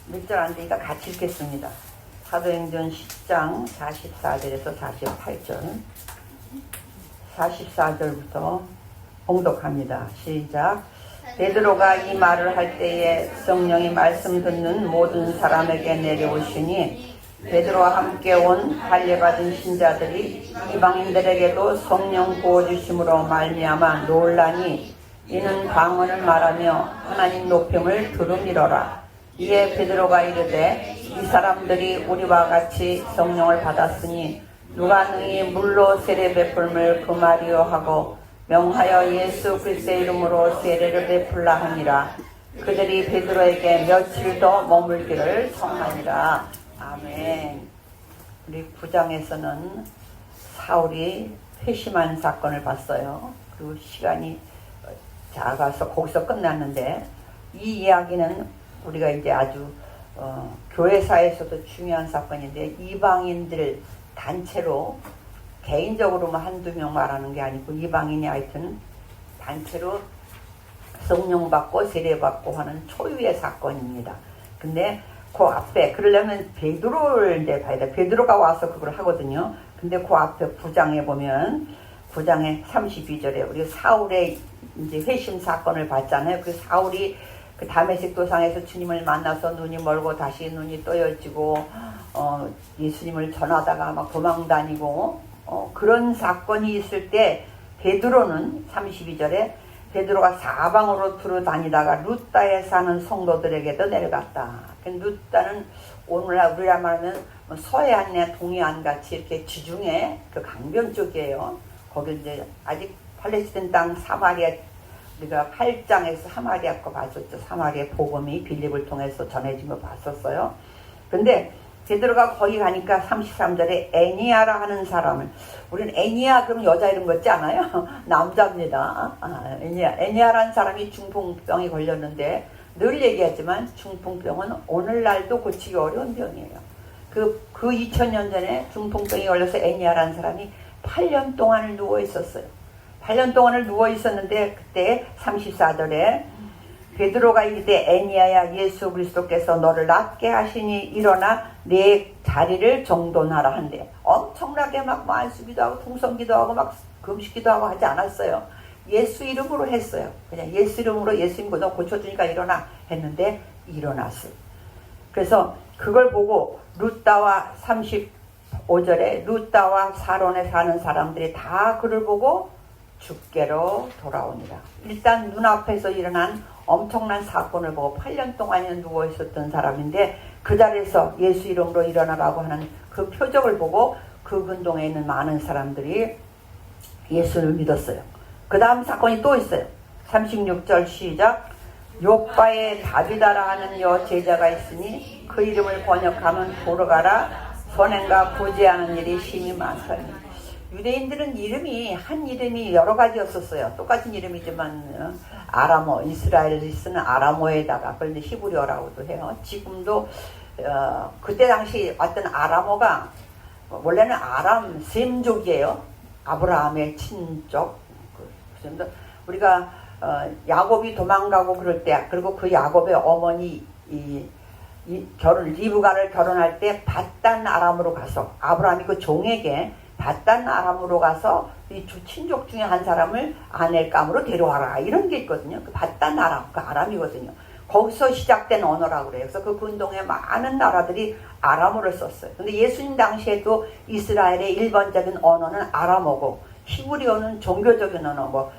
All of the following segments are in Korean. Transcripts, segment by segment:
몇 절 안 되니까 같이 읽겠습니다. 사도행전 10장 44절에서 48절. 44절부터 봉독합니다. 시작. 베드로가 이 말을 할 때에 성령이 말씀 듣는 모든 사람에게 내려오시니 베드로와 함께 온 할례받은 신자들이 이방인들에게도 성령 부어주심으로 말미암아 놀라니 이는 방언을 말하며 하나님 높임을 들음이로라. 이에 베드로가 이르되 이 사람들이 우리와 같이 성령을 받았으니 누가 능히 물로 세례 베풀음을 금하리요 하고 명하여 예수 그리스도의 이름으로 세례를 베풀라 하니라. 그들이 베드로에게 며칠 더 머물기를 청하니라. 아멘. 우리 9장에서는 사울이 회심한 사건을 봤어요. 그리고 시간이 작아서 거기서 끝났는데, 이 이야기는 우리가 이제 아주 교회사에서도 중요한 사건인데, 이방인들 단체로 개인적으로만 한두 명 말하는 게 아니고 이방인이 하여튼 단체로 성령 받고 세례 받고 하는 초유의 사건입니다. 근데 그 앞에 그러려면 베드로를 이제 봐야 돼. 베드로가 와서 그걸 하거든요. 근데 그 앞에 9장에 보면 9장의 32절에 우리 사울의 이제 회심 사건을 봤잖아요. 그 사울이 그 다메섹 도상에서 주님을 만나서 눈이 멀고 다시 눈이 떠여지고 예수님을 전하다가 막 도망 다니고 그런 사건이 있을 때 베드로는 32절에 베드로가 사방으로 두루 다니다가 루따에 사는 성도들에게도 내려갔다. 루따는 오늘날 우리라 말하면 서해안이나 동해안 같이 이렇게 지중해 그 강변 쪽이에요. 거기 이제 아직 팔레스틴 땅 사마리아, 우리가 8장에서 사마리아 거 봤었죠. 사마리아 복음이 빌립을 통해서 전해진 거 봤었어요. 근데 베드로가 거기 가니까 33절에 애니아라 하는 사람을, 우리는 애니아 그러면 여자 이름 같지 않아요? 남자입니다. 애니아라는 사람이 중풍병이 걸렸는데, 늘 얘기하지만 중풍병은 오늘날도 고치기 어려운 병이에요. 그 2000년 전에 중풍병이 걸려서 애니아라는 사람이 8년 동안을 누워 있었어요. 8년 동안을 누워 있었는데, 그때 34절에 베드로가 이르되 애니아야, 예수 그리스도께서 너를 낫게 하시니 일어나 내 자리를 정돈하라 한대. 엄청나게 막 안수기도 하고 통성기도 하고 막 금식기도 하고 하지 않았어요. 예수 이름으로 했어요. 그냥 예수 이름으로, 예수님 너 고쳐주니까 일어나 했는데 일어났어요. 그래서 그걸 보고 루따와 35절에 루따와 사론에 사는 사람들이 다 그를 보고 주께로 돌아오니라. 일단 눈앞에서 일어난 엄청난 사건을 보고 8년 동안이나 누워 있었던 사람인데 그 자리에서 예수 이름으로 일어나라고 하는 그 표적을 보고 그 근동에 있는 많은 사람들이 예수를 믿었어요. 그 다음 사건이 또 있어요. 36절 시작. 요바에 다비다라 하는 여 제자가 있으니 그 이름을 번역하면 도르가라. 선행과 구제하는 일이 심히 많더니. 유대인들은 한 이름이 여러 가지였었어요. 똑같은 이름이지만 아람어, 이스라엘이 쓰는 아람어에다가 그걸 히브리어라고도 해요. 지금도 그때 당시 왔던 아람어가 원래는 아람 셈족이에요. 아브라함의 친족. 그래서 우리가 야곱이 도망가고 그럴 때, 그리고 그 야곱의 어머니 리브가를 결혼할 때 바단 아람으로 가서 아브라함이 그 종에게 바단 아람으로 가서 이 친족 중에 한 사람을 아넬감으로 데려와라, 이런 게 있거든요. 그 바단 아람, 그 아람이거든요. 거기서 시작된 언어라고 그래요. 그래서 그 근동에 많은 나라들이 아람어를 썼어요. 근데 예수님 당시에도 이스라엘의 일반적인 언어는 아람어고, 히브리어는 종교적인 언어,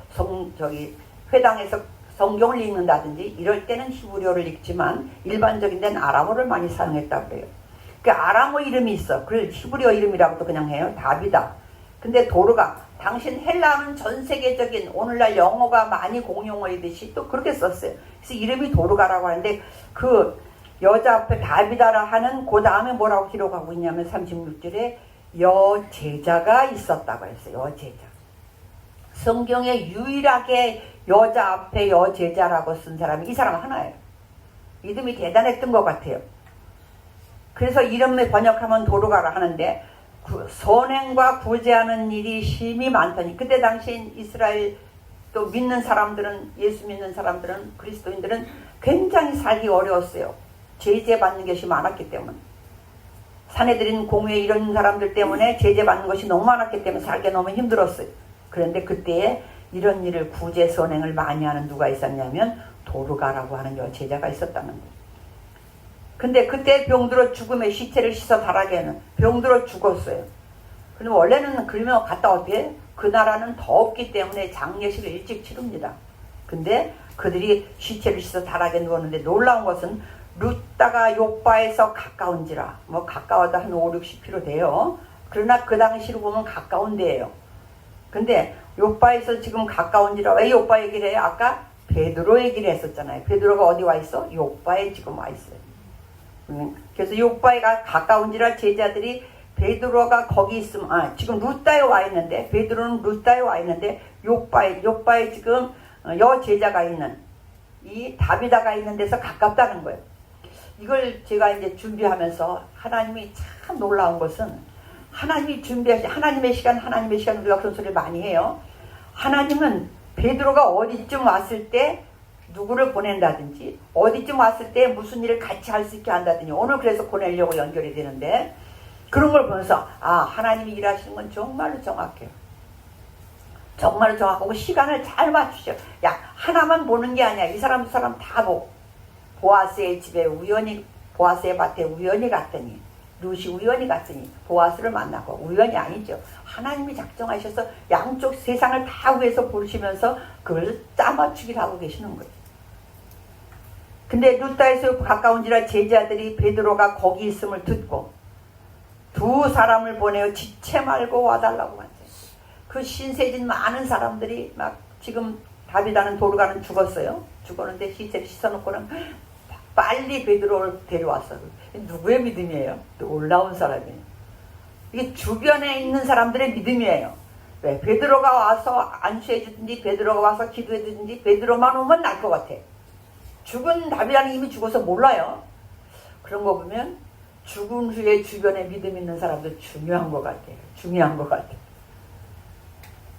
회당에서 성경을 읽는다든지 이럴 때는 히브리어를 읽지만 일반적인 데는 아람어를 많이 사용했다고 그래요. 그 아람어 이름이 있어. 그걸 히브리어 이름이라고도 그냥 해요. 다비다. 근데 도르가, 당신 헬라어는 전 세계적인 오늘날 영어가 많이 공용어이듯이 또 그렇게 썼어요. 그래서 이름이 도르가라고 하는데 그 여자 앞에 다비다라 하는 그 다음에 뭐라고 기록하고 있냐면 36절에 여제자가 있었다고 했어요. 여제자. 성경에 유일하게 여자 앞에 여제자라고 쓴 사람이 이 사람 하나예요. 이름이 대단했던 것 같아요. 그래서 이름을 번역하면 도르가라 하는데 선행과 구제하는 일이 심히 많더니, 그때 당시 이스라엘 또 믿는 사람들은, 예수 믿는 사람들은, 그리스도인들은 굉장히 살기 어려웠어요. 제재받는 것이 많았기 때문에, 사내들인 공회 이런 사람들 때문에 제재받는 것이 너무 많았기 때문에 살기 너무 힘들었어요. 그런데 그때에 이런 일을 구제 선행을 많이 하는 누가 있었냐면 도르가라고 하는 여제자가 있었다는 거예요. 근데 그때 병들어 죽음의 시체를 씻어 달아게는 병들어 죽었어요. 그럼 원래는 그러면 갔다 어떻게? 그 나라는 덥기 때문에 장례식을 일찍 치릅니다. 근데 그들이 시체를 씻어 달아게 누웠는데 놀라운 것은 루따가 요바에서 가까운지라, 뭐 가까워도 한 5, 60km 돼요. 그러나 그 당시로 보면 가까운 데예요. 근데 요바에서 지금 가까운지라, 왜 요바 얘기를 해요? 아까 베드로 얘기를 했었잖아요. 베드로가 어디 와 있어? 요바에 지금 와 있어요. 그래서 요바에가 가까운지라 제자들이 베드로가 거기 있으면, 지금 루따에 와 있는데, 베드로는 루따에 와 있는데, 요바에 지금 여제자가 있는, 이 다비다가 있는 데서 가깝다는 거예요. 이걸 제가 이제 준비하면서 하나님이 참 놀라운 것은, 하나님이 하나님의 시간 우리가 그런 소리를 많이 해요. 하나님은 베드로가 어디쯤 왔을 때 누구를 보낸다든지, 어디쯤 왔을 때 무슨 일을 같이 할 수 있게 한다든지, 오늘 그래서 보내려고 연결이 되는데, 그런 걸 보면서 하나님이 일하시는 건 정말로 정확해요. 정말로 정확하고 시간을 잘 맞추셔. 하나만 보는 게 아니야. 이 사람 저 사람 다 보고, 보아스의 집에 우연히, 보아스의 밭에 우연히 갔더니, 룻이 우연히 갔더니 보아스를 만나고, 우연이 아니죠. 하나님이 작정하셔서 양쪽 세상을 다 위해서 보시면서 그걸 짜맞추기를 하고 계시는 거예요. 근데 루따에서 가까운지라 제자들이 베드로가 거기 있음을 듣고 두 사람을 보내어 지체 말고 와달라고 하죠. 그 신세진 많은 사람들이 막 지금 다비다는 도르가는 죽었어요. 죽었는데 시체를 씻어놓고는 빨리 베드로를 데려왔어요. 누구의 믿음이에요? 놀라운 사람이에요. 이게 주변에 있는 사람들의 믿음이에요. 왜? 베드로가 와서 안수해주든지 베드로가 와서 기도해주든지 베드로만 오면 날 것 같아. 죽은 다비다는 이미 죽어서 몰라요. 그런 거 보면 죽은 후에 주변에 믿음 있는 사람들 중요한 것 같아요. 중요한 것 같아요.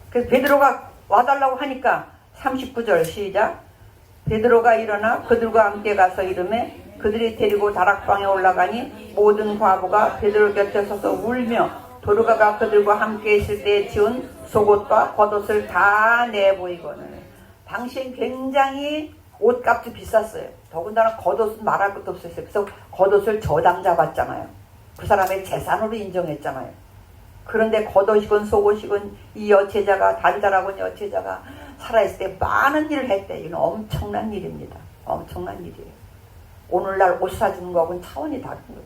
그래서 베드로가 와달라고 하니까 39절 시작. 베드로가 일어나 그들과 함께 가서 이르매 그들이 데리고 다락방에 올라가니 모든 과부가 베드로 곁에 서서 울며 도르가가 그들과 함께 있을 때 지은 속옷과 겉옷을 다 내보이거늘. 당시엔 굉장히 옷값도 비쌌어요. 더군다나 겉옷은 말할 것도 없었어요. 그래서 겉옷을 저당 잡았잖아요. 그 사람의 재산으로 인정했잖아요. 그런데 겉옷이건 속옷이건 이 여제자가, 다비다라고 하는 여제자가 살아있을 때 많은 일을 했대. 이건 엄청난 일입니다. 엄청난 일이에요. 오늘날 옷 사주는 거하고는 차원이 다른 거예요.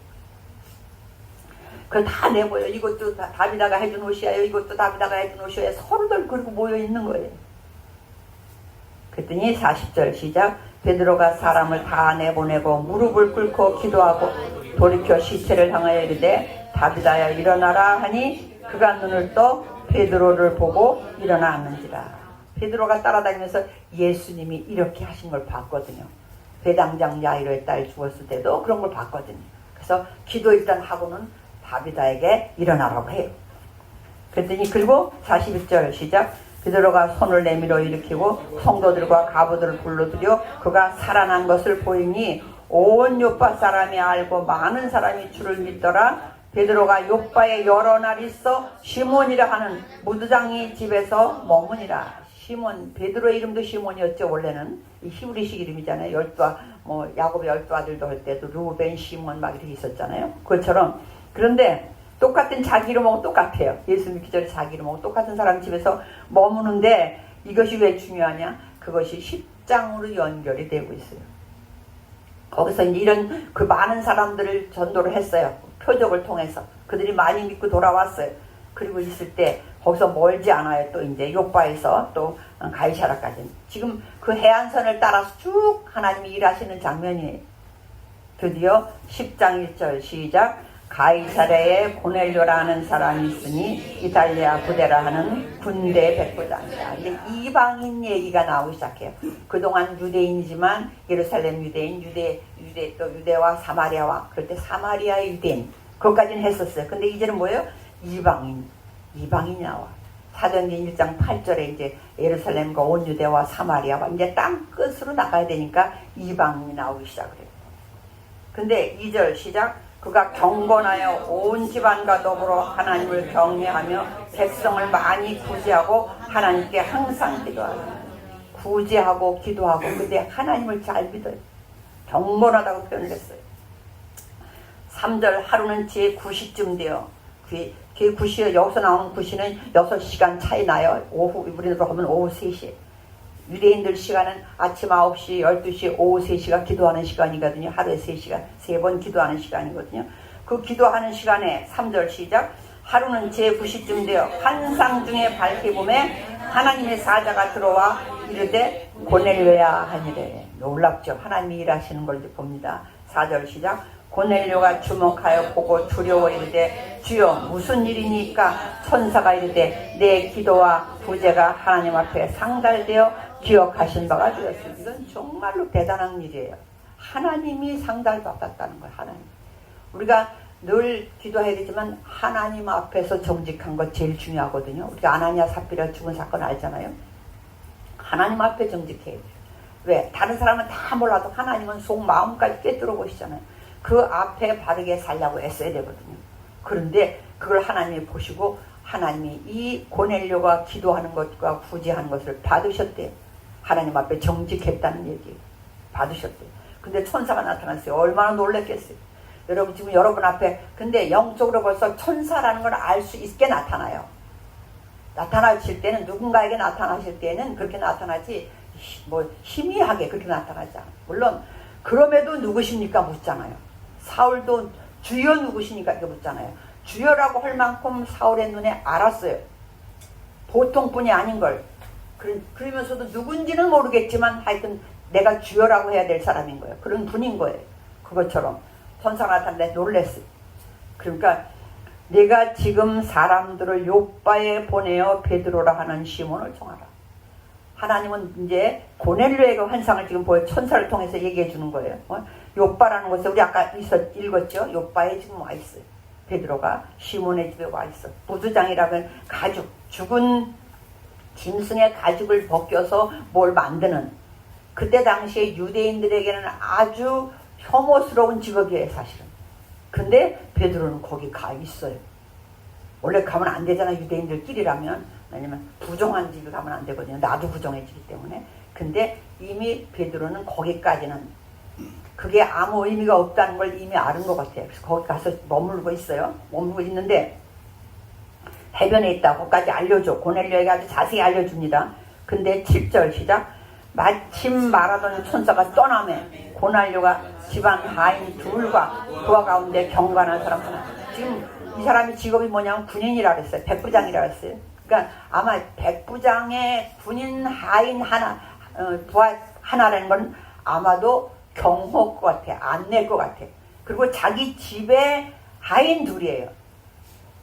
그걸 다 내보여. 이것도 다비다가 해준 옷이에요. 이것도 다비다가 해준 옷이에요. 서로들 그리고 모여 있는 거예요. 그랬더니 40절 시작. 베드로가 사람을 다 내보내고 무릎을 꿇고 기도하고 돌이켜 시체를 향하여 이르되 다비다야 일어나라 하니 그가 눈을 떠 베드로를 보고 일어나 앉는지라. 베드로가 따라다니면서 예수님이 이렇게 하신 걸 봤거든요. 배당장 야이로의 딸 죽었을 때도 그런 걸 봤거든요. 그래서 기도 일단 하고는 다비다에게 일어나라고 해요. 그랬더니 그리고 41절 시작. 베드로가 손을 내밀어 일으키고 성도들과 가부들을 불러들여 그가 살아난 것을 보이니 온 요파 사람이 알고 많은 사람이 주를 믿더라. 베드로가 요파에 여러 날 있어 시몬이라 하는 무두장이 집에서 머무니라. 시몬, 베드로의 이름도 시몬이었죠. 원래는 이 히브리식 이름이잖아요. 야곱의 12아들도 할 때도 루벤, 시몬 막 이렇게 있었잖아요. 그것처럼. 그런데 똑같은 자기 이름하고 똑같아요. 예수 믿기 전에 자기 이름하고 똑같은 사람 집에서 머무는데 이것이 왜 중요하냐? 그것이 10장으로 연결이 되고 있어요. 거기서 이제 이런 그 많은 사람들을 전도를 했어요. 표적을 통해서. 그들이 많이 믿고 돌아왔어요. 그리고 있을 때 거기서 멀지 않아요. 또 이제 요바에서 또 가이사라까지. 지금 그 해안선을 따라서 쭉 하나님이 일하시는 장면이에요. 드디어 10장 1절 시작. 가이사랴에 고넬료라는 사람이 있으니 이탈리아 부대라 하는 군대 백부장이다. 이제 이방인 얘기가 나오기 시작해요. 그동안 유대인이지만 예루살렘 유대인, 유대와 사마리아와 그럴 때 사마리아의 유대인 그것까지는 했었어요. 근데 이제는 뭐예요? 이방인이 나와. 사도행전 1장 8절에 이제 예루살렘과 온 유대와 사마리아와 이제 땅 끝으로 나가야 되니까 이방인이 나오기 시작해요. 근데 2절 시작. 그가 경건하여 온 집안과 더불어 하나님을 경외하며 백성을 많이 구제하고 하나님께 항상 기도하라. 구제하고 기도하고 근데 하나님을 잘 믿어요. 경건하다고 표현됐어요. 3절 하루는 제 9시쯤 돼요. 그게 9시, 여기서 나오는 9시는 6시간 차이 나요. 오후, 우리나라로 하면 오후 3시. 유대인들 시간은 아침 9시, 12시, 오후 3시가 기도하는 시간이거든요. 하루에 3시간, 3번 기도하는 시간이거든요. 그 기도하는 시간에 3절 시작. 하루는 제 9시쯤 되어 환상 중에 밝게 보매 하나님의 사자가 들어와 이르되 고넬료야 하니래. 놀랍죠. 하나님이 일하시는 걸 봅니다. 4절 시작. 고넬료가 주목하여 보고 두려워 이르되 주여 무슨 일이니까? 천사가 이르되 내 기도와 구제가 하나님 앞에 상달되어 기억하신 바가 되었습니다. 이건 정말로 대단한 일이에요. 하나님이 상달받았다는 거예요. 하나님. 우리가 늘 기도해야 되지만 하나님 앞에서 정직한 거 제일 중요하거든요. 우리가 아나니아 삽비라 죽은 사건 알잖아요. 하나님 앞에 정직해야 돼요. 왜? 다른 사람은 다 몰라도 하나님은 속 마음까지 꿰뚫어 보시잖아요. 그 앞에 바르게 살려고 애써야 되거든요. 그런데 그걸 하나님이 보시고 하나님이 이 고넬료가 기도하는 것과 구제하는 것을 받으셨대요. 하나님 앞에 정직했다는 얘기 받으셨대요. 근데 천사가 나타났어요. 얼마나 놀랬겠어요. 여러분 지금 여러분 앞에 근데 영적으로 벌써 천사라는 걸 알 수 있게 나타나요. 나타나실 때는 누군가에게 나타나실 때는 그렇게 나타나지 뭐 희미하게 그렇게 나타나지 않아요. 물론 그럼에도 누구십니까 묻잖아요. 사울도 주여 누구시니까 이렇게 묻잖아요. 주여라고 할 만큼 사울의 눈에 알았어요. 보통 분이 아닌 걸. 그러면서도 누군지는 모르겠지만 하여튼 내가 주여라고 해야 될 사람인 거예요. 그런 분인 거예요. 그것처럼 천사가 나타났는데 놀랬어요. 그러니까 내가 지금 사람들을 요바에 보내어 베드로라 하는 시몬을 정하라. 하나님은 이제 고넬료에게 환상을 지금 보여 천사를 통해서 얘기해 주는 거예요. 요바라는 곳에 우리 아까 읽었죠. 요바에 지금 와 있어요. 베드로가 시몬의 집에 와 있어. 부두장이라면 가죽, 죽은 짐승의 가죽을 벗겨서 뭘 만드는. 그때 당시에 유대인들에게는 아주 혐오스러운 직업이에요, 사실은. 근데 베드로는 거기 가 있어요. 원래 가면 안 되잖아, 유대인들끼리라면. 왜냐면 부정한 집에 가면 안 되거든요. 나도 부정해지기 때문에. 근데 이미 베드로는 거기까지는 그게 아무 의미가 없다는 걸 이미 아는 것 같아요. 그래서 거기 가서 머물고 있어요. 머물고 있는데 해변에 있다. 거기까지 알려줘. 고넬료에게 아주 자세히 알려줍니다. 근데 7절 시작. 마침 말하던 천사가 떠나매 고넬료가 집안 하인 둘과 그와 가운데 경건한 사람 하나. 지금 이 사람이 직업이 뭐냐면 군인이라 그랬어요. 백부장이라 그랬어요. 그러니까 아마 백부장의 군인 하인 하나, 부하 하나라는 건 아마도 경호일 것 같아. 안 낼 것 같아. 그리고 자기 집에 하인 둘이에요.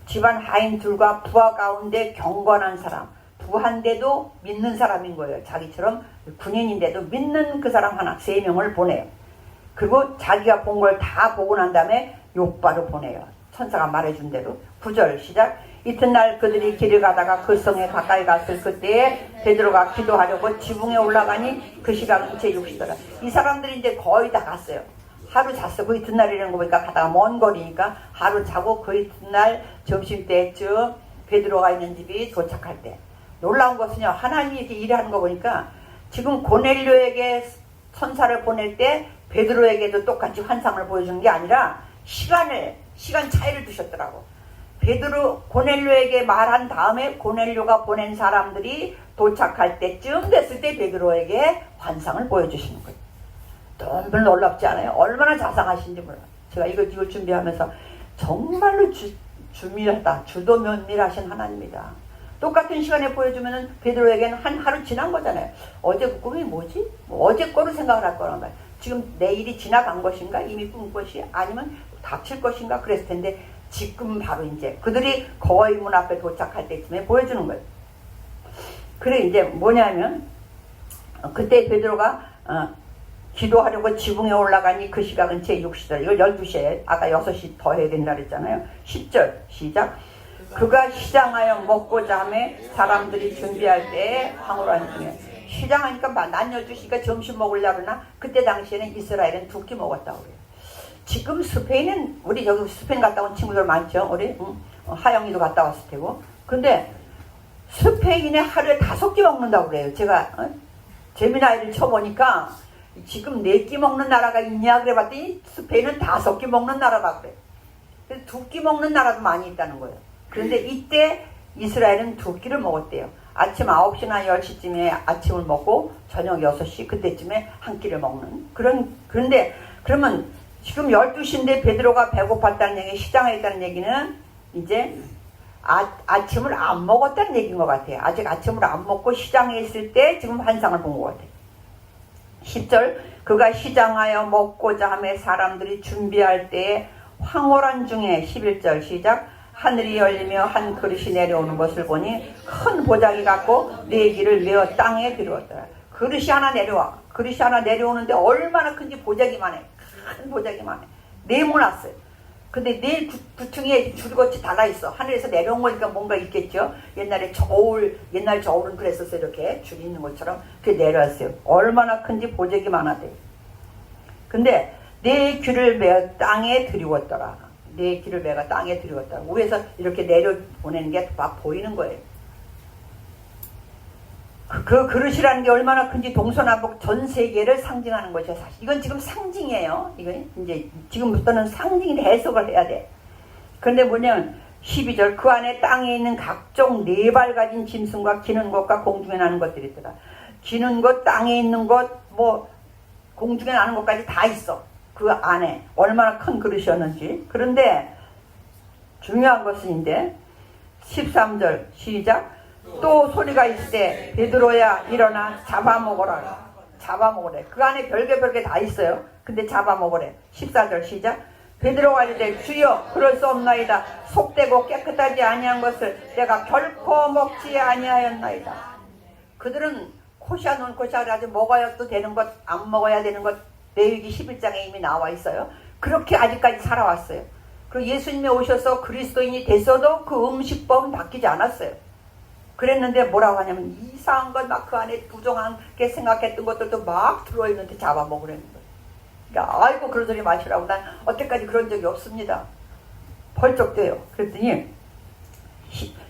집안 하인 둘과 부하 가운데 경건한 사람. 부한데도 믿는 사람인 거예요. 자기처럼 군인인데도 믿는 그 사람 하나, 3명을 보내요. 그리고 자기가 본 걸 다 보고 난 다음에 요바로 보내요. 천사가 말해준 대로. 9절 시작. 이튿날 그들이 길을 가다가 그 성에 가까이 갔을 그때에 베드로가 기도하려고 지붕에 올라가니 그 시각은 제 6시더라. 이 사람들이 이제 거의 다 갔어요. 하루 잤어. 그 이튿날이라는 거 보니까 가다가 먼 거리니까 하루 자고 그 이튿날 점심때쯤 베드로가 있는 집이 도착할 때. 놀라운 것은요. 하나님이 이렇게 일하는 거 보니까 지금 고넬료에게 천사를 보낼 때 베드로에게도 똑같이 환상을 보여주는 게 아니라 시간 차이를 두셨더라고. 베드로 고넬료에게 말한 다음에 고넬료가 보낸 사람들이 도착할 때쯤 됐을 때 베드로에게 환상을 보여주시는 거예요. 너무 놀랍지 않아요? 얼마나 자상하신지 몰라요. 제가 이걸 준비하면서 정말로 주밀하다, 주도면밀하신 하나님이다. 똑같은 시간에 보여주면은 베드로에게는 한 하루 지난 거잖아요. 어제 그 꿈이 뭐지? 뭐 어제 거로 생각을 할 거란 말이에요. 지금 내일이 지나간 것인가? 이미 꾼 것이? 아니면 닥칠 것인가? 그랬을 텐데 지금 바로 이제 그들이 거의 문 앞에 도착할 때쯤에 보여주는 거예요. 그래 이제 뭐냐면 그때 베드로가 기도하려고 지붕에 올라가니 그 시각은 제 6시다. 이걸 12시에 아까 6시 더 해야 된다 그랬잖아요. 10절 시작. 그가 시장하여 먹고자 하며 사람들이 준비할 때에 황홀한 중에 시장하니까 낮 12시니까 점심 먹으려고 그러나 그때 당시에는 이스라엘은 두 끼 먹었다고 그래요. 지금 스페인은 우리 여기 스페인 갔다 온 친구들 많죠. 우리 하영이도 갔다 왔을 테고. 근데 스페인에 하루에 5끼 먹는다고 그래요. 제가 재미나이를 쳐보니까 지금 4끼 먹는 나라가 있냐 그래 봤더니 스페인은 5끼 먹는 나라라 그래. 그래서 2끼 먹는 나라도 많이 있다는 거예요. 그런데 이때 이스라엘은 2끼를 먹었대요. 아침 9시나 10시쯤에 아침을 먹고 저녁 6시 그때쯤에 한 끼를 먹는 그런데 그러면 지금 12시인데 베드로가 배고팠다는 얘기, 시장에 있다는 얘기는 이제 아침을 안 먹었다는 얘기인 것 같아요. 아직 아침을 안 먹고 시장에 있을 때 지금 환상을 본 것 같아요. 10절 그가 시장하여 먹고자 하며 사람들이 준비할 때에 황홀한 중에 11절 시작 하늘이 열리며 한 그릇이 내려오는 것을 보니 큰 보자기 같고 4기를 메어 땅에 들어왔더라. 그릇이 하나 내려와. 그릇이 하나 내려오는데 얼마나 큰지 보자기만 해. 큰 보자기만 해. 네모났어요. 근데 네 구퉁이에 줄같이 달아있어. 하늘에서 내려온 거니까 뭔가 있겠죠. 옛날 저울은 그랬었어요. 이렇게 줄이 있는 것처럼 그게 내려왔어요. 얼마나 큰지 보자기만 하대. 근데 네 귀를 메어 땅에 들이웠더라. 네 귀를 메가 땅에 들이웠더라. 위에서 이렇게 내려보내는 게 막 보이는 거예요. 그 그릇이라는 게 얼마나 큰지 동서남북 전 세계를 상징하는 것이죠. 사실 이건 지금 상징이에요. 이건 이제 지금부터는 상징이 해석을 해야 돼. 그런데 뭐냐면 12절 그 안에 땅에 있는 각종 4발 가진 짐승과 기는 것과 공중에 나는 것들이 있더라. 기는 것, 땅에 있는 것, 뭐 공중에 나는 것까지 다 있어. 그 안에 얼마나 큰 그릇이었는지. 그런데 중요한 것은 이제 13절 시작 또 소리가 있을 때 베드로야 일어나 잡아먹어라. 잡아먹으래. 그 안에 별게 다 있어요. 근데 잡아먹으래. 14절 시작 베드로가 이르되 주여 그럴 수 없나이다. 속되고 깨끗하지 아니한 것을 내가 결코 먹지 아니하였나이다. 그들은 코샤 논코샤를 아주 먹어야도 되는 것 안 먹어야 되는 것 레위기 11장에 이미 나와 있어요. 그렇게 아직까지 살아왔어요. 그리고 예수님이 오셔서 그리스도인이 됐어도 그 음식법은 바뀌지 않았어요. 그랬는데 뭐라고 하냐면 이상한 것 막 그 안에 부정하게 생각했던 것들도 막 들어있는데 잡아먹으라는 거예요. 그러니까 아이고 그런 소리 마시라고 난 여태까지 그런 적이 없습니다. 벌쩍대요. 그랬더니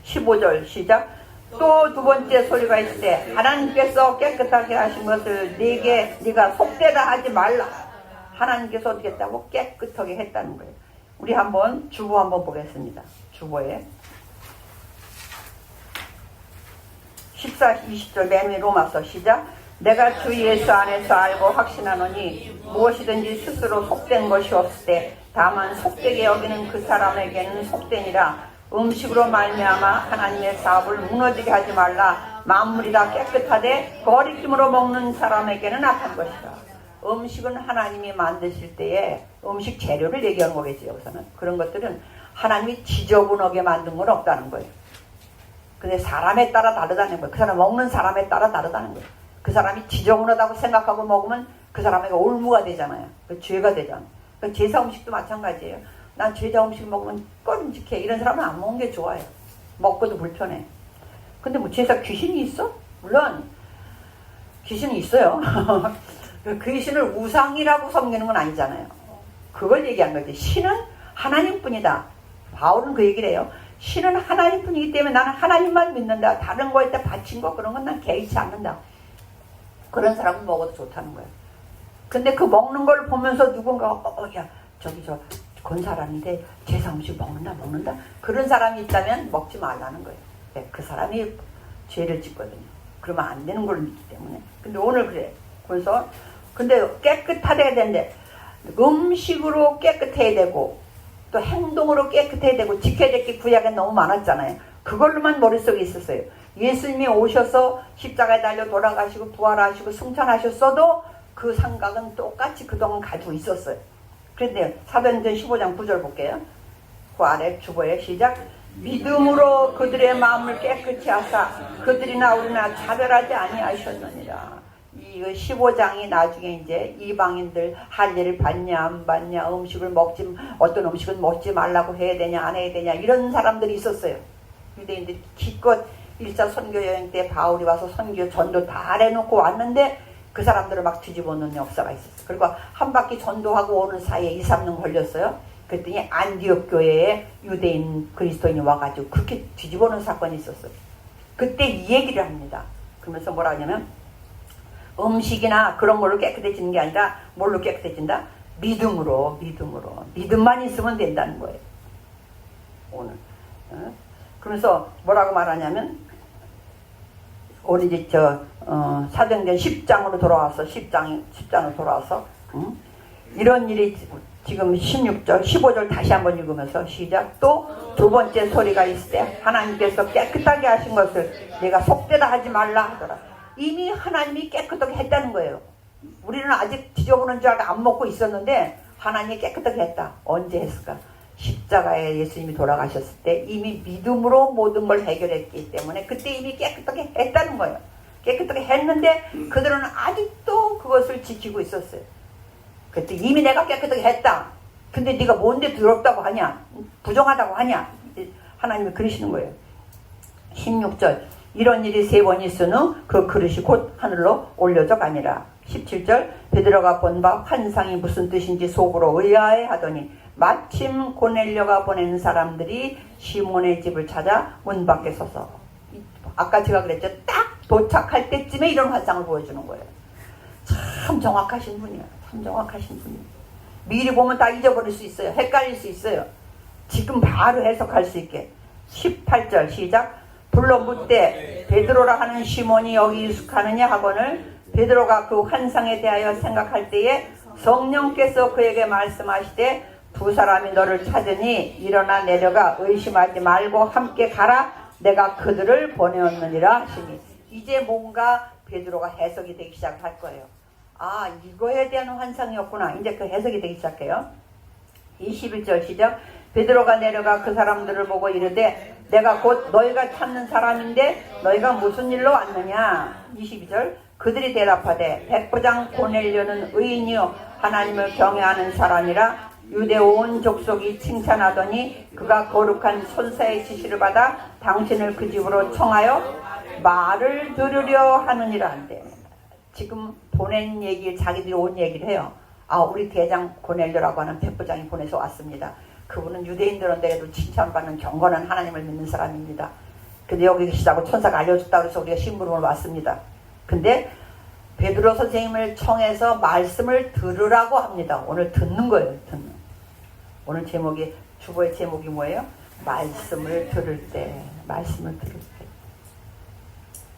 15절 시작 또 2번째 소리가 있을 때 하나님께서 깨끗하게 하신 것을 네가 속되다 하지 말라. 하나님께서 어떻게 했다고? 깨끗하게 했다는 거예요. 우리 한번 주보 한번 보겠습니다. 주보에 14, 20절 맨 위 로마서 시작 내가 주 예수 안에서 알고 확신하노니 무엇이든지 스스로 속된 것이 없을 때 다만 속되게 여기는 그 사람에게는 속되니라. 음식으로 말미암아 하나님의 사업을 무너지게 하지 말라. 만물이 다 깨끗하되 거리낌으로 먹는 사람에게는 악한 것이라. 음식은 하나님이 만드실 때에 음식 재료를 얘기하는 거겠지. 여기서는 그런 것들은 하나님이 지저분하게 만든 건 없다는 거예요. 근데 사람에 따라 다르다는 거예요. 그 사람 먹는 사람에 따라 다르다는 거예요. 그 사람이 지저분하다고 생각하고 먹으면 그 사람에게 올무가 되잖아요. 그 죄가 되잖아요. 그 제사 음식도 마찬가지예요. 난 제사 음식 먹으면 꺼림직해. 이런 사람은 안 먹는 게 좋아요. 먹고도 불편해. 근데 뭐 제사 귀신이 있어? 물론 귀신이 있어요. 그 귀신을 우상이라고 섬기는 건 아니잖아요. 그걸 얘기한 거지. 신은 하나님뿐이다. 바울은 그 얘기를 해요. 신은 하나님뿐이기 때문에 나는 하나님만 믿는다. 다른 거에 다 바친 거 그런 건 난 개의치 않는다. 그런 사람은 먹어도 좋다는 거예요. 근데 그 먹는 걸 보면서 누군가가 야 저기 저 권사람인데 제사 음식 먹는다. 그런 사람이 있다면 먹지 말라는 거예요. 네, 그 사람이 죄를 짓거든요. 그러면 안 되는 걸 믿기 때문에. 근데 오늘 그래. 그래서 근데 깨끗하대야 되는데 음식으로 깨끗해야 되고 또 행동으로 깨끗해야 되고 지켜야 될 게 구약에 너무 많았잖아요. 그걸로만 머릿속에 있었어요. 예수님이 오셔서 십자가에 달려 돌아가시고 부활하시고 승천하셨어도 그 생각은 똑같이 그동안 가지고 있었어요. 그런데 사도행전 15장 9절 볼게요. 그 아래 주보에 시작 믿음으로 그들의 마음을 깨끗이 하사 그들이나 우리나 차별하지 아니하셨느니라. 이 15장이 나중에 이제 이방인들 할례를 받냐 안 받냐 어떤 음식은 먹지 말라고 해야 되냐 안 해야 되냐 이런 사람들이 있었어요. 유대인들이 기껏 1차 선교 여행 때 바울이 와서 선교 전도 다 해놓고 왔는데 그 사람들을 막 뒤집어 놓는 역사가 있었어요. 그리고 한 바퀴 전도하고 오는 사이에 2, 3년 걸렸어요. 그랬더니 안디옥 교회에 유대인 그리스도인이 와가지고 그렇게 뒤집어 놓은 사건이 있었어요. 그때 이 얘기를 합니다. 그러면서 뭐라 하냐면 음식이나 그런 걸로 깨끗해지는 게 아니라 뭘로 깨끗해진다? 믿음으로. 믿음만 있으면 된다는 거예요. 오늘. 그러면서 뭐라고 말하냐면 우리 이제 사도행전 10장으로 돌아와서 10장으로 돌아와서 이런 일이 지금 16절 15절 다시 한번 읽으면서 시작. 또 두 번째 소리가 있을 때 하나님께서 깨끗하게 하신 것을 내가 속되다 하지 말라 하더라. 이미 하나님이 깨끗하게 했다는 거예요. 우리는 아직 지저분한 줄 알고 안 먹고 있었는데 하나님이 깨끗하게 했다. 언제 했을까? 십자가에 예수님이 돌아가셨을 때 이미 믿음으로 모든 걸 해결했기 때문에 그때 이미 깨끗하게 했다는 거예요. 깨끗하게 했는데 그들은 아직도 그것을 지키고 있었어요. 그때 이미 내가 깨끗하게 했다. 근데 네가 뭔데 더럽다고 하냐? 부정하다고 하냐? 하나님이 그러시는 거예요. 16절 이런 일이 3번 있은 후 그 그릇이 곧 하늘로 올려져 가니라. 17절 베드로가 본 바 환상이 무슨 뜻인지 속으로 의아해 하더니 마침 고넬료가 보낸 사람들이 시몬의 집을 찾아 문 밖에 서서 아까 제가 그랬죠. 딱 도착할 때쯤에 이런 환상을 보여주는 거예요. 참 정확하신 분이야. 참 정확하신 분이에요. 미리 보면 다 잊어버릴 수 있어요. 헷갈릴 수 있어요. 지금 바로 해석할 수 있게. 18절 시작. 불러 묻되 베드로라 하는 시몬이 여기 유숙하느냐 하거늘 베드로가 그 환상에 대하여 생각할 때에 성령께서 그에게 말씀하시되 두 사람이 너를 찾으니 일어나 내려가 의심하지 말고 함께 가라. 내가 그들을 보내었느니라 하시니 이제 뭔가 베드로가 해석이 되기 시작할 거예요. 아, 이거에 대한 환상이었구나. 이제 그 해석이 되기 시작해요. 21절 시작. 베드로가 내려가 그 사람들을 보고 이르되 내가 곧 너희가 찾는 사람인데 너희가 무슨 일로 왔느냐. 22절 그들이 대답하되 백부장 고넬료는 의인이요 하나님을 경외하는 사람이라 유대 온 족속이 칭찬하더니 그가 거룩한 손사의 지시를 받아 당신을 그 집으로 청하여 말을 들으려 하느니라 한대. 지금 보낸 얘기, 자기들이 온 얘기를 해요. 아, 우리 대장 고넬료라고 하는 백부장이 보내서 왔습니다. 그분은 유대인들한테도 칭찬받는 경건한 하나님을 믿는 사람입니다. 근데 여기 계시다고 천사가 알려줬다고 해서 우리가 심부름을 왔습니다. 근데 베드로 선생님을 청해서 말씀을 들으라고 합니다. 오늘 듣는 거예요. 듣는. 오늘 제목이, 주보의 제목이 뭐예요? 말씀을 들을 때. 말씀을 들을 때.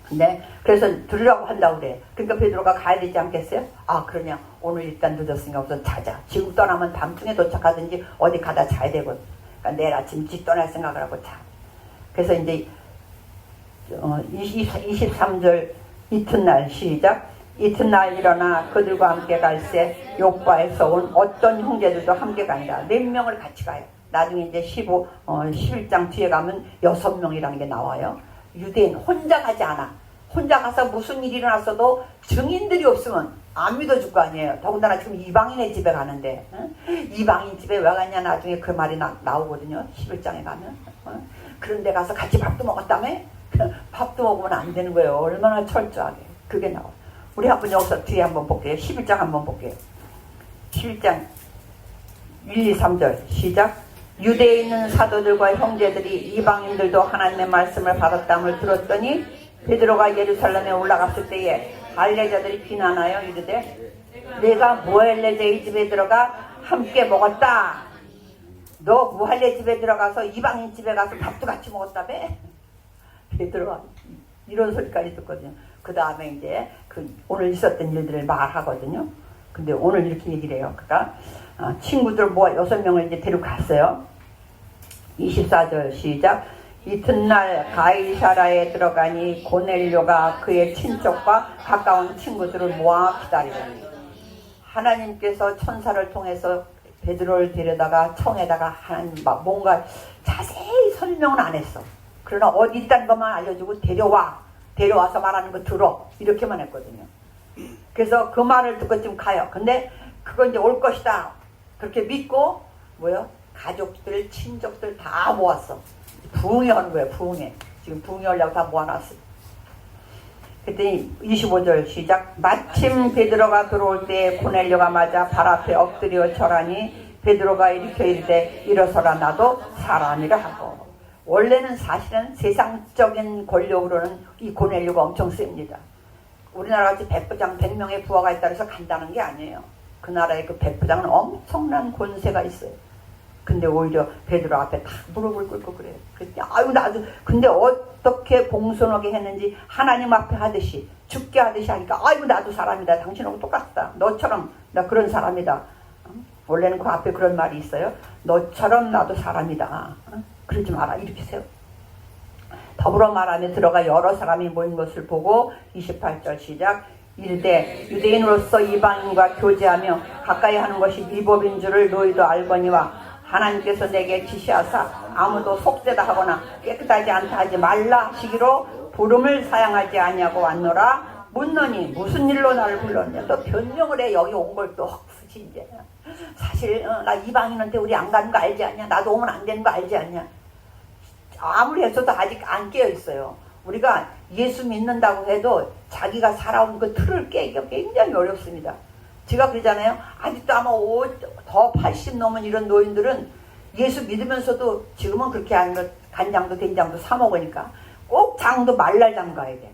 근데 그래서 들으라고 한다고 그래. 그러니까 베드로가 가야 되지 않겠어요? 아, 그러냐. 오늘 일단 늦었으니까 우선 자자. 지금 떠나면 밤중에 도착하든지 어디 가다 자야 되거든. 그러니까 내일 아침 집 떠날 생각을 하고 자. 그래서 이제 23절 이튿날 시작. 이튿날 일어나 그들과 함께 갈새 요바에서 온 어떤 형제들도 함께 가니라. 4명을 같이 가요. 나중에 이제 11장 뒤에 가면 6명이라는 게 나와요. 유대인 혼자 가지 않아. 혼자 가서 무슨 일이 일어났어도 증인들이 없으면 안 믿어줄 거 아니에요. 더군다나 지금 이방인의 집에 가는데 이방인 집에 왜 가냐 나중에 그 말이 나오거든요. 11장에 가면. 그런 데 가서 같이 밥도 먹었다며? 밥도 먹으면 안 되는 거예요. 얼마나 철저하게. 그게 나와. 우리 한번 여기서 뒤에 한번 볼게요. 11장 한번 볼게요. 11장 1, 2, 3절 시작. 유대에 있는 사도들과 형제들이 이방인들도 하나님의 말씀을 받았다함을 들었더니 베드로가 예루살렘에 올라갔을 때에 할례자들이 비난하여 이르되 내가 무할례자의 집에 들어가 함께 먹었다. 너 무할례 집에 들어가서 이방인 집에 가서 밥도 같이 먹었다며? 베드로가 이런 소리까지 듣거든요. 그 다음에 이제 오늘 있었던 일들을 말하거든요. 근데 오늘 이렇게 얘기를 해요. 그러니까 친구들 6명을 이제 데려갔어요. 24절 시작. 이튿날 가이사라에 들어가니 고넬료가 그의 친척과 가까운 친구들을 모아 기다리더니 하나님께서 천사를 통해서 베드로를 데려다가 청에다가 하나님 뭔가 자세히 설명은 안 했어. 그러나 어디 있다는 것만 알려주고 데려와서 말하는 거 들어 이렇게만 했거든요. 그래서 그 말을 듣고 지금 가요. 근데 그거 이제 올 것이다 그렇게 믿고 가족들 친족들 다 모았어. 부흥회 하는 거예요. 부흥회. 지금 부흥회 하려고 다 모아놨어. 그랬더니 25절 시작. 마침 베드로가 들어올 때 고넬료가 맞아 발 앞에 엎드려 절하니 베드로가 일으켜 이르되 일어서라 나도 사람이라 하고. 원래는 사실은 세상적인 권력으로는 이 고넬료가 엄청 셉니다. 우리나라 같이 백부장 100명의 부하가 있다 해서 간다는 게 아니에요. 그 나라의 그 백부장은 엄청난 권세가 있어요. 근데 오히려 베드로 앞에 다 무릎을 꿇고 그래요. 그랬더니 아유 나도 근데 어떻게 공손하게 했는지 하나님 앞에 하듯이 죽게 하듯이 하니까 아이고 나도 사람이다. 당신하고 똑같다. 너처럼 나 그런 사람이다. 원래는 그 앞에 그런 말이 있어요. 너처럼 나도 사람이다. 그러지 마라. 이렇게 세워. 더불어 말하며 들어가 여러 사람이 모인 것을 보고 28절 시작. 이르되 유대인으로서 이방인과 교제하며 가까이 하는 것이 율법인 줄을 너희도 알거니와 하나님께서 내게 지시하사 아무도 속되다 하거나 깨끗하지 않다 하지 말라 하시기로 부름을 사양하지 아니하고 왔노라. 묻노니 무슨 일로 나를 불렀냐. 또 변명을 해. 여기 온 걸 또 헛수지 이제. 사실 나 이방인한테 우리 안 가는 거 알지 않냐. 나도 오면 안 되는 거 알지 않냐. 아무리 했어도 아직 안 깨어 있어요. 우리가 예수 믿는다고 해도 자기가 살아온 그 틀을 깨기가 굉장히 어렵습니다. 제가 그러잖아요. 아직도 아마 더 80 넘은 이런 노인들은 예수 믿으면서도 지금은 그렇게 하는 거 간장도 된장도 사 먹으니까 꼭 장도 말날 장 가야 돼.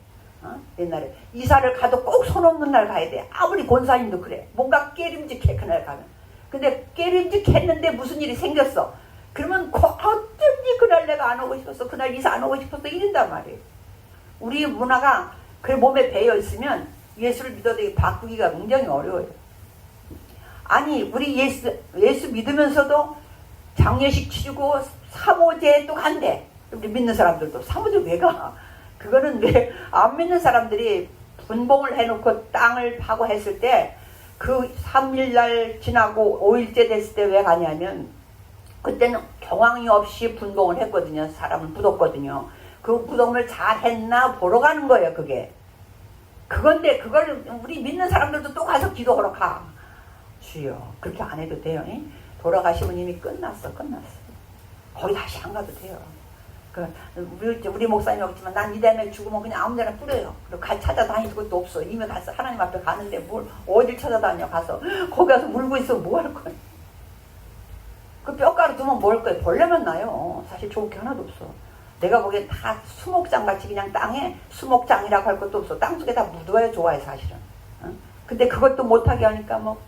옛날에 이사를 가도 꼭 손 없는 날 가야 돼. 아무리 권사님도 그래. 뭔가 깨림직해 그날 가면. 근데 깨림직했는데 무슨 일이 생겼어. 그러면 어쩐지 그날 내가 안 오고 싶었어. 그날 이사 안 오고 싶었어. 이런단 말이에요. 우리 문화가 그 몸에 배어 있으면 예수를 믿어도 바꾸기가 굉장히 어려워요. 아니 우리 예수 믿으면서도 장례식 치르고 사모제 또 간대. 우리 믿는 사람들도 사모제 왜 가? 그거는 왜 안 믿는 사람들이 분봉을 해놓고 땅을 파고 했을 때 그 3일날 지나고 5일째 됐을 때 왜 가냐면 그때는 경황이 없이 분봉을 했거든요. 사람을 묻었거든요. 그 묻음을 잘 했나 보러 가는 거예요. 그건데 그걸 우리 믿는 사람들도 또 가서 기도하러 가. 주여 그렇게 안 해도 돼요. 잉? 돌아가시면 이미 끝났어. 거기 다시 안 가도 돼요. 우리 목사님 여기 있지만 난 이 다음에 죽으면 그냥 아무 데나 뿌려요. 그리고 찾아다닐 것도 없어. 이미 가서 하나님 앞에 가는데 뭘 어딜 찾아다녀 가서 거기 가서 울고 있으면 뭐 할 거야. 그 뼈가루 두면 뭘 거예요. 벌레만 나요. 사실 좋을 게 하나도 없어. 내가 보기엔 다 수목장 같이 그냥 땅에 수목장이라고 할 것도 없어. 땅속에 다 묻어야 좋아해 사실은. 근데 그것도 못하게 하니까 뭐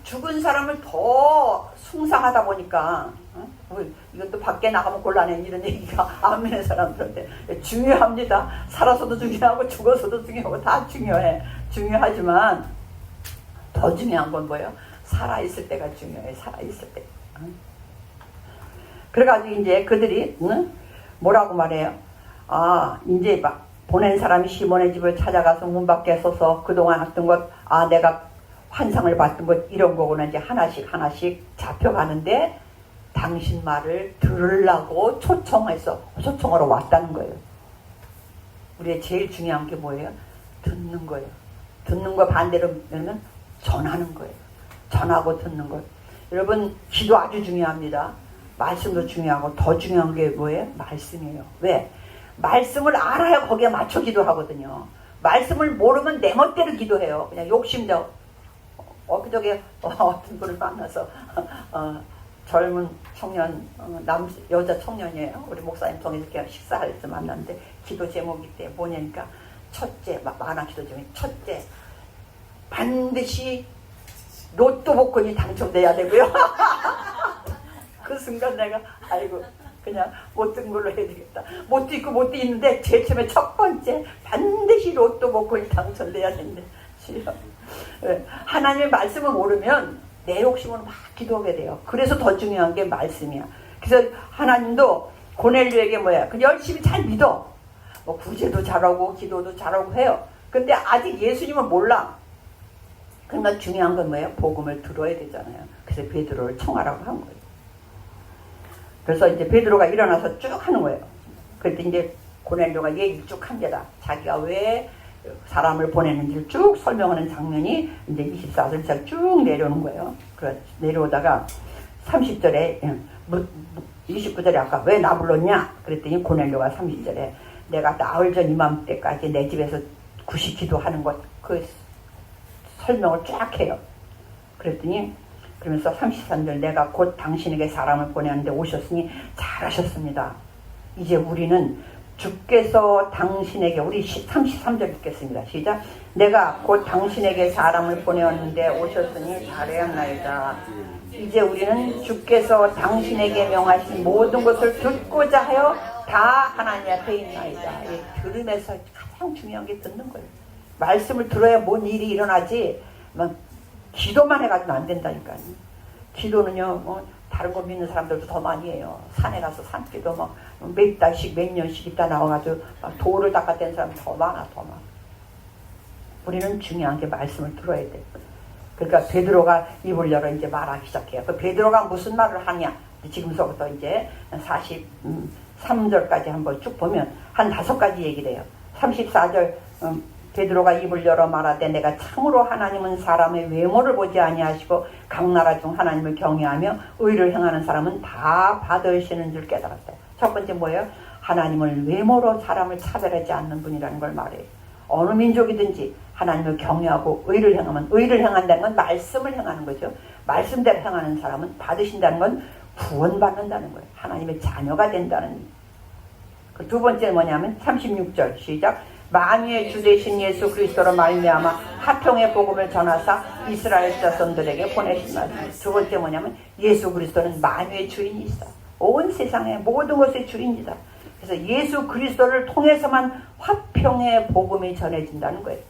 죽은 사람을 더 숭상하다 보니까 이것도 밖에 나가면 곤란해. 이런 얘기가 안 믿는 사람들한테 중요합니다. 살아서도 중요하고 죽어서도 중요하고 다 중요해. 중요하지만 더 중요한 건 뭐예요? 살아있을 때가 중요해. 살아있을 때. 그래가지고 이제 그들이 뭐라고 말해요? 이제 막 보낸 사람이 시몬의 집을 찾아가서 문 밖에 서서 그동안 했던 것, 내가 환상을 봤던 것 이런 거구나. 이제 하나씩 잡혀가는데 당신 말을 들으려고 초청하러 왔다는 거예요. 우리의 제일 중요한 게 뭐예요? 듣는 거예요. 듣는 거 반대로 하면 전하는 거예요. 전하고 듣는 거. 여러분 기도 아주 중요합니다. 말씀도 중요하고 더 중요한 게 뭐예요? 말씀이에요. 왜? 말씀을 알아야 거기에 맞춰 기도하거든요. 말씀을 모르면 내 멋대로 기도해요. 그냥 욕심도. 엊그저께 어떤 분을 만나서 젊은 청년, 여자 청년이에요. 우리 목사님 통해서 이렇게 식사할 때 만났는데 기도 제목이 때 뭐냐니까 첫째, 만화 기도 제목이 첫째, 반드시 로또 복권이 당첨돼야 되고요. 그 순간 내가 아이고 그냥 못 든 걸로 해야 되겠다. 못도 있고 못도 있는데 제일 처음에 첫 번째 반드시 로또 복권이 당첨돼야 된대. 하나님의 말씀을 모르면 내 욕심으로 막 기도하게 돼요. 그래서 더 중요한 게 말씀이야. 그래서 하나님도 고넬료에게 뭐야? 그 열심히 잘 믿어. 뭐 구제도 잘하고 기도도 잘하고 해요. 근데 아직 예수님을 몰라. 그러니까 중요한 건 뭐예요? 복음을 들어야 되잖아요. 그래서 베드로를 청하라고 한 거예요. 그래서 이제 베드로가 일어나서 쭉 하는 거예요. 그랬더니 이제 고넬료가 얘기 쭉 한 게다. 자기가 왜 사람을 보내는지를 쭉 설명하는 장면이 이제 24절에서 쭉 내려오는 거예요. 그래 내려오다가 30절에 29절에 아까 왜 나 불렀냐? 그랬더니 고넬료가 30절에 내가 나흘 전 이맘때까지 내 집에서 구시 기도하는 것 그 설명을 쫙 해요. 그랬더니 그러면서 33절 내가 곧 당신에게 사람을 보내는데 오셨으니 잘하셨습니다. 이제 우리는 주께서 당신에게 우리 33절 읽겠습니다. 시작. 내가 곧 당신에게 사람을 보내었는데 오셨으니 잘하였나이다. 이제 우리는 주께서 당신에게 명하신 모든 것을 듣고자 하여 다 하나님 앞에 있나이다. 이 들음에서 가장 중요한 게 듣는 거예요. 말씀을 들어야 뭔 일이 일어나지 막 기도만 해가지고는 안 된다니까요. 기도는요 다른 거 믿는 사람들도 더 많이 해요. 산에 가서 산기도 막 몇 달씩 몇 년씩 있다 나와가지고 막 돌을 닦아댄 사람 더 많아. 우리는 중요한 게 말씀을 들어야 돼. 그러니까 베드로가 입을 열어 이제 말하기 시작해요. 그 베드로가 무슨 말을 하냐? 지금서부터 이제 43절까지 한번 쭉 보면 한 5가지 얘기를 해요. 34절 베드로가 입을 열어 말하되 내가 참으로 하나님은 사람의 외모를 보지 아니하시고 각 나라 중 하나님을 경외하며 의를 행하는 사람은 다 받으시는 줄 깨달았다. 첫 번째 뭐예요? 하나님을 외모로 사람을 차별하지 않는 분이라는 걸 말해요. 어느 민족이든지 하나님을 경외하고 의를 행하면 의를 행한다는 건 말씀을 행하는 거죠. 말씀대로 행하는 사람은 받으신다는 건 구원받는다는 거예요. 하나님의 자녀가 된다는. 그 두 번째는 뭐냐면 36절 시작. 만유의 주 되신 예수 그리스도로 말미암아 화평의 복음을 전하사 이스라엘 자손들에게 보내신 말씀. 두 번째 뭐냐면 예수 그리스도는 만유의 주인이시다. 온 세상의 모든 것의 주인이다. 그래서 예수 그리스도를 통해서만 화평의 복음이 전해진다는 거예요.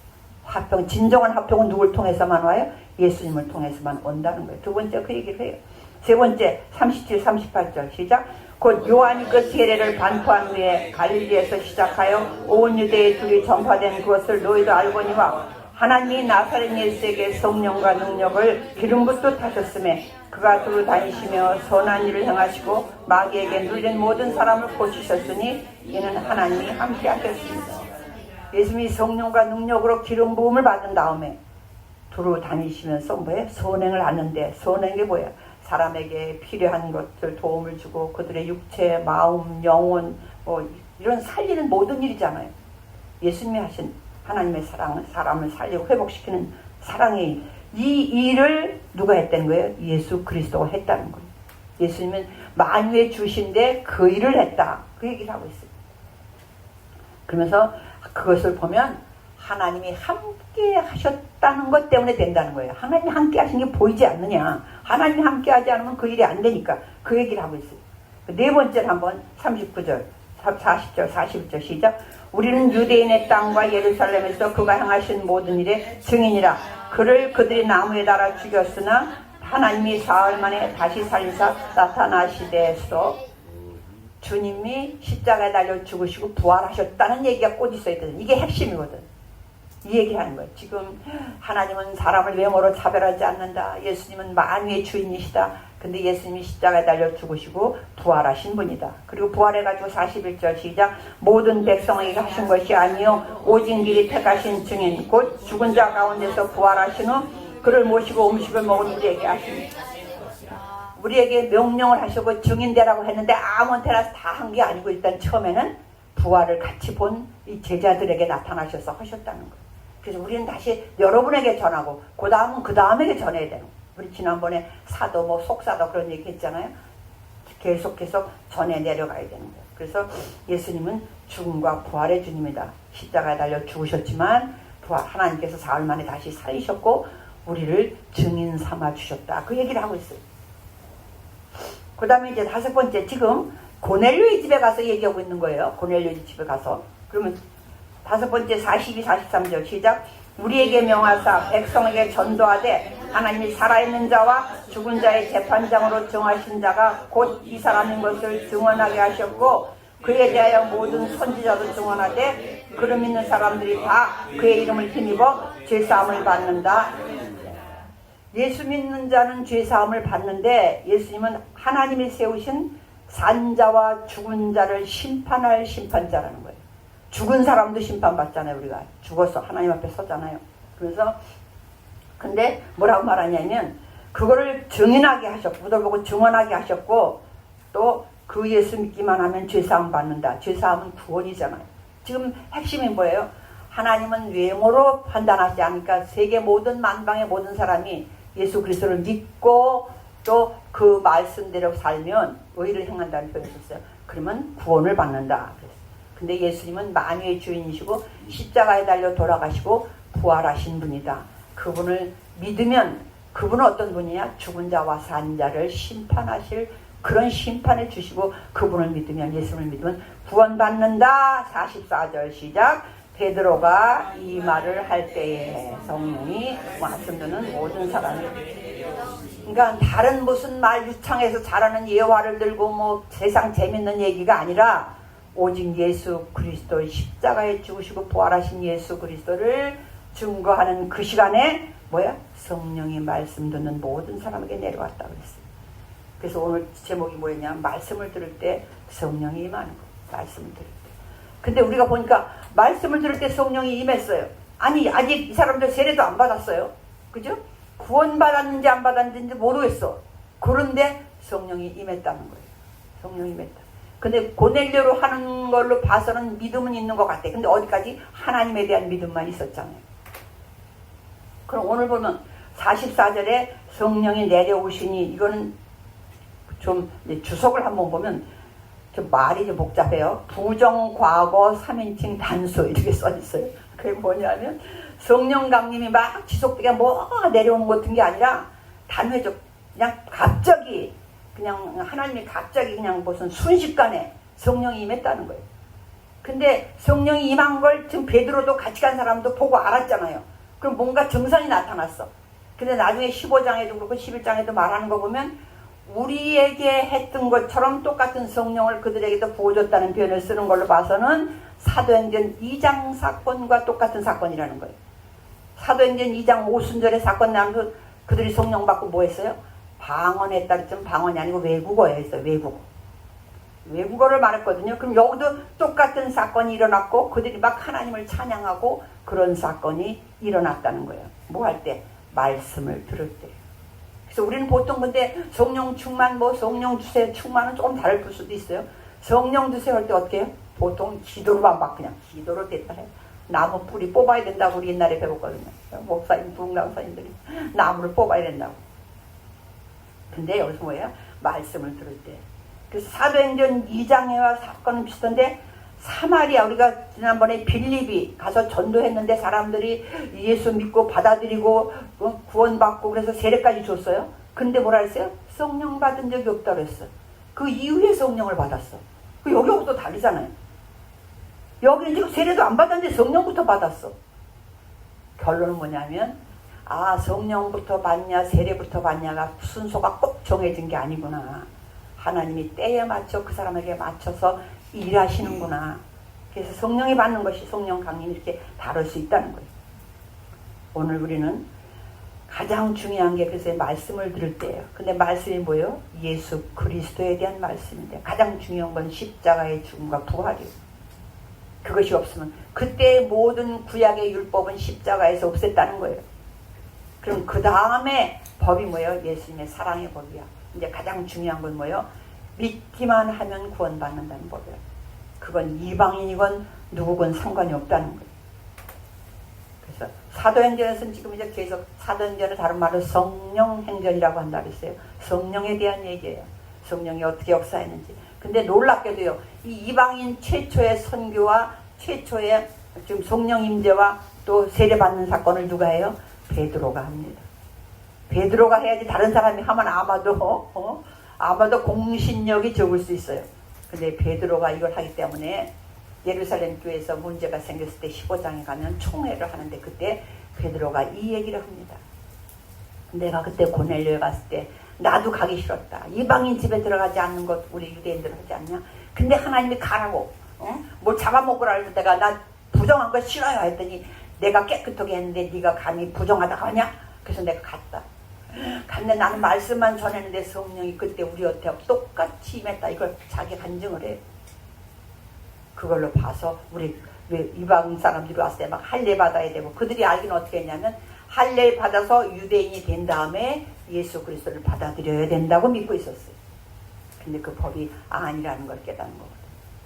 화평, 진정한 화평은 누굴 통해서만 와요? 예수님을 통해서만 온다는 거예요. 두 번째 그 얘기를 해요. 세 번째 37, 38절 시작. 곧 요한이 그 세례를 반포한 후에 갈릴리에서 시작하여 온 유대에 둘이 전파된 그것을 너희도 알거니와 하나님이 나사렛 예수에게 성령과 능력을 기름 붓듯 하셨음에 그가 두루 다니시며 선한 일을 행하시고 마귀에게 눌린 모든 사람을 고치셨으니 이는 하나님이 함께 하셨습니다. 예수님이 성령과 능력으로 기름 부음을 받은 다음에 두루 다니시면서 뭐예요? 선행을 하는데 선행이 뭐예요? 사람에게 필요한 것들 도움을 주고 그들의 육체, 마음, 영혼 뭐 이런 살리는 모든 일이잖아요. 예수님이 하신 하나님의 사랑은 사람을 살리고 회복시키는 사랑의 일. 이 일을 누가 했다는 거예요? 예수 그리스도가 했다는 거예요. 예수님은 만유의 주신데 그 일을 했다. 그 얘기를 하고 있어요. 그러면서 그것을 보면 하나님이 함께 하셨다는 것 때문에 된다는 거예요. 하나님이 함께 하신 게 보이지 않느냐. 하나님이 함께 하지 않으면 그 일이 안 되니까 그 얘기를 하고 있어요. 네 번째는 한번 39절, 40절, 41절 시작. 우리는 유대인의 땅과 예루살렘에서 그가 행하신 모든 일의 증인이라. 그를 그들이 나무에 달아 죽였으나 하나님이 사흘 만에 다시 살리사 나타나시되서 주님이 십자가에 달려 죽으시고 부활하셨다는 얘기가 꼭 있어야 되거든. 이게 핵심이거든. 이 얘기하는 거예요. 지금 하나님은 사람을 외모로 차별하지 않는다. 예수님은 만유의 주인이시다. 근데 예수님이 십자가에 달려 죽으시고 부활하신 분이다. 그리고 부활해가지고 41절 시작. 모든 백성에게 하신 것이 아니요 오직 미리 택하신 증인 곧 죽은 자 가운데서 부활하신 후 그를 모시고 음식을 먹은 우리에게 하십니다. 우리에게 명령을 하시고 증인되라고 했는데 아무한테나 다 한 게 아니고 일단 처음에는 부활을 같이 본 이 제자들에게 나타나셔서 하셨다는 거예요. 그래서 우리는 다시 여러분에게 전하고 그 다음은 그 다음에게 전해야 되는 거예요. 우리 지난번에 사도 뭐 속사도 그런 얘기 했잖아요. 계속해서 전해 내려가야 되는 거예요. 그래서 예수님은 죽음과 부활의 주님이다. 십자가에 달려 죽으셨지만 하나님께서 사흘 만에 다시 살리셨고 우리를 증인 삼아 주셨다. 그 얘기를 하고 있어요. 그 다음에 이제 다섯 번째 지금 고넬료의 집에 가서 얘기하고 있는 거예요. 고넬료의 집에 가서. 그러면 다섯 번째 42, 43절 시작. 우리에게 명하사 백성에게 전도하되 하나님이 살아있는 자와 죽은 자의 재판장으로 정하신 자가 곧 이 사람인 것을 증언하게 하셨고 그에 대하여 모든 선지자도 증언하되 그를 믿는 사람들이 다 그의 이름을 힘입어 죄사함을 받는다. 예수 믿는 자는 죄사함을 받는데 예수님은 하나님이 세우신 산자와 죽은 자를 심판할 심판자라는 거예요. 죽은 사람도 심판받잖아요. 우리가 죽어서 하나님 앞에 서잖아요. 그래서 근데 뭐라고 말하냐면 그거를 증인하게 하셨고 그들 보고 증언하게 하셨고 또 그 예수 믿기만 하면 죄사함 받는다. 죄사함은 구원이잖아요. 지금 핵심이 뭐예요? 하나님은 외모로 판단하지 않으니까 세계 모든 만방의 모든 사람이 예수 그리스도를 믿고 또 그 말씀대로 살면 의를 행한다는 표현을 썼어요. 그러면 구원을 받는다. 근데 예수님은 만유의 주인이시고 십자가에 달려 돌아가시고 부활하신 분이다. 그분을 믿으면 그분은 어떤 분이냐? 죽은 자와 산 자를 심판하실 그런 심판을 주시고 그분을 믿으면 예수님을 믿으면 구원받는다. 44절 시작. 베드로가 이 말을 할 때에 성령이 말씀 듣는 모든 사람이 그러니까 다른 무슨 말 유창해서 잘하는 예화를 들고 뭐 세상 재밌는 얘기가 아니라 오직 예수 그리스도의 십자가에 죽으시고 부활하신 예수 그리스도를 증거하는 그 시간에 뭐야? 성령이 말씀 듣는 모든 사람에게 내려왔다 그랬어요. 그래서 오늘 제목이 뭐였냐? 말씀을 들을 때 성령이 임하는 거. 말씀을 들을 때. 근데 우리가 보니까 말씀을 들을 때 성령이 임했어요. 아니 아직 이 사람들 세례도 안 받았어요. 그죠? 구원받았는지 안 받았는지 모르겠어. 그런데 성령이 임했다는 거예요. 성령이 임했다. 근데 고넬료로 하는 걸로 봐서는 믿음은 있는 것 같아. 근데 어디까지? 하나님에 대한 믿음만 있었잖아요. 그럼 오늘 보면 44절에 성령이 내려오시니 이거는 좀 주석을 한번 보면 좀 말이 좀 복잡해요. 부정, 과거, 3인칭, 단수 이렇게 써있어요. 그게 뭐냐면 성령 강림이 막 지속되게 뭐가 내려오는 것 같은 게 아니라 단회적 그냥 갑자기 그냥 하나님이 갑자기 그냥 무슨 순식간에 성령이 임했다는 거예요. 근데 성령이 임한 걸 지금 베드로도 같이 간 사람도 보고 알았잖아요. 그럼 뭔가 증상이 나타났어. 근데 나중에 15장에도 그렇고 11장에도 말하는 거 보면 우리에게 했던 것처럼 똑같은 성령을 그들에게도 부어줬다는 표현을 쓰는 걸로 봐서는 사도행전 2장 사건과 똑같은 사건이라는 거예요. 사도행전 2장 오순절의 사건 나면서 그들이 성령 받고 뭐 했어요? 방언했다 그랬지만 방언이 아니고 외국어에 했어요. 외국어를 말했거든요. 그럼 여기도 똑같은 사건이 일어났고 그들이 막 하나님을 찬양하고 그런 사건이 일어났다는 거예요. 뭐 할 때? 말씀을 들을 때. 그래서 우리는 보통 근데 성령 충만 뭐 성령 주세 충만은 조금 다를 수도 있어요. 성령 주세 할 때 어떻게 해요? 보통 기도로만 막 그냥 기도로 됐다 해요. 나무 뿌리 뽑아야 된다고 우리 옛날에 배웠거든요. 목사님, 부흥강사님들이 나무를 뽑아야 된다고. 근데 여기서 뭐예요? 말씀을 들을 때. 그래서 사도행전 2장에와 사건은 비슷한데 사마리아 우리가 지난번에 빌립이 가서 전도했는데 사람들이 예수 믿고 받아들이고 구원받고 그래서 세례까지 줬어요. 근데 뭐라 했어요? 성령 받은 적이 없다고 했어. 그 이후에 성령을 받았어. 여기하고 또 다르잖아요. 여기는 지금 세례도 안 받았는데 성령부터 받았어. 결론은 뭐냐면 성령부터 받냐 세례부터 받냐가 순서가 꼭 정해진 게 아니구나. 하나님이 때에 맞춰 그 사람에게 맞춰서 일하시는구나. 그래서 성령이 받는 것이 성령 강림이 이렇게 다를 수 있다는 거예요. 오늘 우리는 가장 중요한 게 글쎄 말씀을 들을 때예요. 근데 말씀이 뭐예요? 예수 그리스도에 대한 말씀인데 가장 중요한 건 십자가의 죽음과 부활이에요. 그것이 없으면 그때 모든 구약의 율법은 십자가에서 없앴다는 거예요. 그럼 그 다음에 법이 뭐예요? 예수님의 사랑의 법이야. 이제 가장 중요한 건 뭐예요? 믿기만 하면 구원받는다는 법이에요. 그건 이방인이건 누구건 상관이 없다는 거예요. 그래서 사도행전에서는 지금 이제 계속 사도행전을 다른 말로 성령행전이라고 한다 그랬어요. 성령에 대한 얘기예요. 성령이 어떻게 역사했는지. 근데 놀랍게도요, 이 이방인 최초의 선교와 최초의 지금 성령 임재와 또 세례받는 사건을 누가 해요? 베드로가 합니다. 베드로가 해야지 다른 사람이 하면 아마도 공신력이 적을 수 있어요. 근데 베드로가 이걸 하기 때문에 예루살렘 교회에서 문제가 생겼을 때 15장에 가면 총회를 하는데 그때 베드로가 이 얘기를 합니다. 내가 그때 고넬료에 갔을 때 나도 가기 싫었다. 이방인 집에 들어가지 않는 것 우리 유대인들 하지 않냐? 근데 하나님이 가라고 뭘 잡아먹으라 해서 내가 나 부정한 거 싫어요 했더니 내가 깨끗하게 했는데 네가 감히 부정하다가 하냐? 그래서 내가 갔다. 근데 나는 말씀만 전했는데 성령이 그때 우리한테 똑같이 임했다. 이걸 자기 간증을 해. 그걸로 봐서 우리 이방 사람들이 왔을 때 막 할례 받아야 되고 그들이 알기는 어떻게 했냐면 할례 받아서 유대인이 된 다음에 예수 그리스도를 받아들여야 된다고 믿고 있었어요. 근데 그 법이 아니라는 걸 깨닫는 거거든.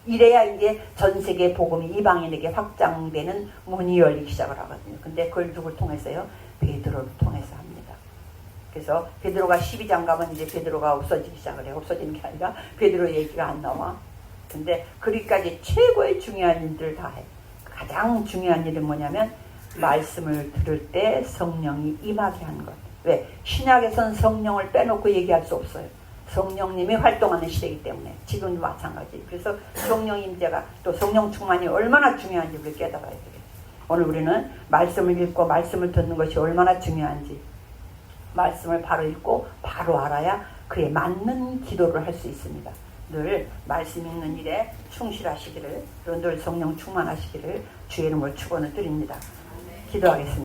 이래야 이게 전 세계 복음이 이방인에게 확장되는 문이 열리기 시작을 하거든요. 근데 그걸 누굴 통해서요? 베드로를 통해서 합니다. 그래서 베드로가 12장 가면 이제 베드로가 없어지기 시작을 해요. 없어지는 게 아니라 베드로 얘기가 안 나와. 근데 거기까지 최고의 중요한 일들을 다 해. 가장 중요한 일은 뭐냐면 말씀을 들을 때 성령이 임하게 하는 것. 왜? 신약에선 성령을 빼놓고 얘기할 수 없어요. 성령님이 활동하는 시대이기 때문에 지금도 마찬가지. 그래서 성령 임재가 또 성령 충만이 얼마나 중요한지 우리 깨달아야 되겠죠. 오늘 우리는 말씀을 읽고 말씀을 듣는 것이 얼마나 중요한지, 말씀을 바로 읽고 바로 알아야 그에 맞는 기도를 할 수 있습니다. 늘 말씀 읽는 일에 충실하시기를, 늘 성령 충만하시기를 주의 이름으로 축원을 드립니다. 기도하겠습니다.